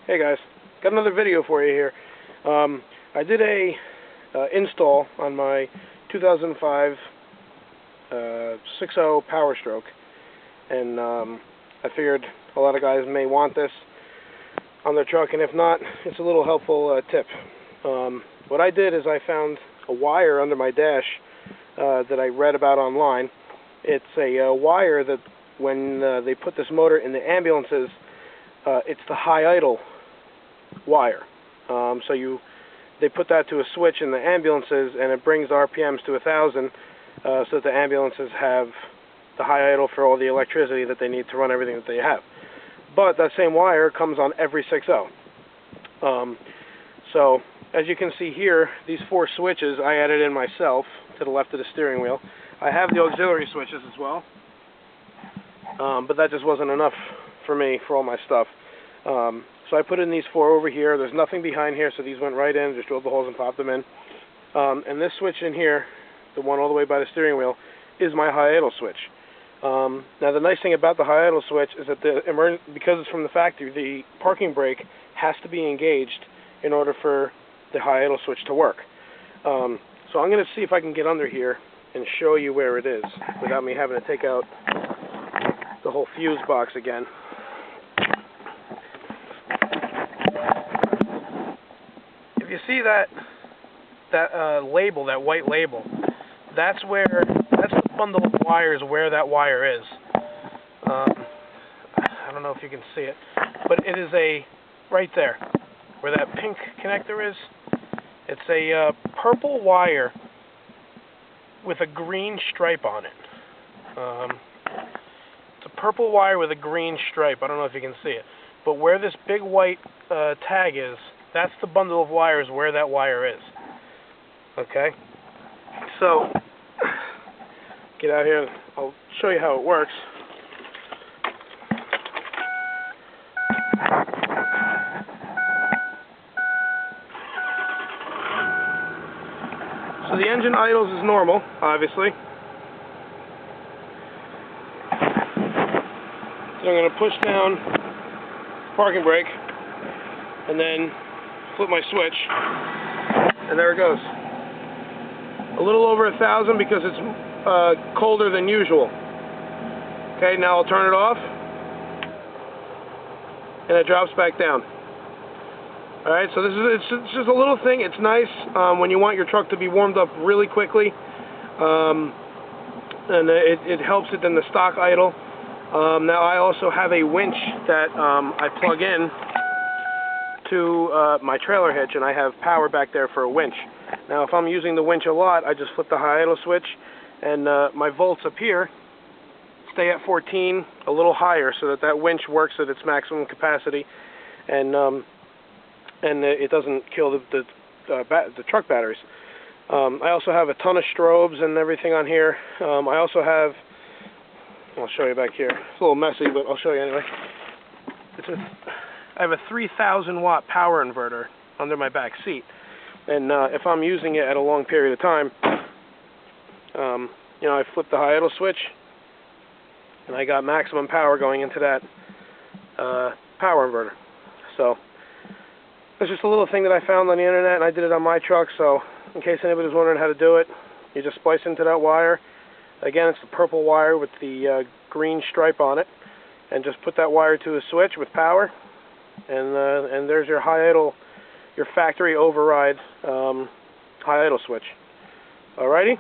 Hey guys, got another video for you here. I did a install on my 2005 6.0 powerstroke, and I figured a lot of guys may want this on their truck, and if not, it's a little helpful tip. What I did is I found a wire under my dash that I read about online. It's a wire that when they put this motor in the ambulances, it's the high idle wire. So they put that to a switch in the ambulances, and it brings the RPMs to 1,000, so that the ambulances have the high idle for all the electricity that they need to run everything that they have. But that same wire comes on every 6.0. So as you can see here, these 4 switches I added in myself to the left of the steering wheel. I have the auxiliary switches as well, but that just wasn't enough for me for all my stuff. So I put in these 4 over here. There's nothing behind here, so these went right in, just drilled the holes and popped them in. And this switch in here, the one all the way by the steering wheel, is my high idle switch. Now the nice thing about the high idle switch is that because it's from the factory, the parking brake has to be engaged in order for the high idle switch to work. So I'm going to see if I can get under here and show you where it is without me having to take out the whole fuse box again. If you see that label, that white label, that's the bundle of wires where that wire is. I don't know if you can see it, but it is right there where that pink connector is. It's a purple wire with a green stripe on it. It's a purple wire with a green stripe. I don't know if you can see it, but where this big white tag is, that's the bundle of wires where that wire is. Okay? So, get out here, I'll show you how it works. So the engine idles as normal, obviously. So I'm going to push down the parking brake, and then flip my switch, and there it goes. A little over 1,000 because it's colder than usual. Okay, now I'll turn it off, and it drops back down. Alright, so it's just a little thing. It's nice when you want your truck to be warmed up really quickly, and it helps it in the stock idle. Now I also have a winch that I plug in to my trailer hitch, and I have power back there for a winch. Now if I'm using the winch a lot, I just flip the high idle switch, and my volts up here stay at 14, a little higher, so that winch works at its maximum capacity, and it doesn't kill the truck batteries. I also have a ton of strobes and everything on here. I also have, I'll show you back here. It's a little messy, but I'll show you anyway. I have a 3,000 watt power inverter under my back seat, and if I'm using it at a long period of time, I flip the high idle switch, and I got maximum power going into that power inverter. So it's just a little thing that I found on the internet, and I did it on my truck. So in case anybody's wondering how to do it, you just splice into that wire. Again, it's the purple wire with the green stripe on it, and just put that wire to a switch with power, and there's your high idle, your factory override high idle switch. Alrighty.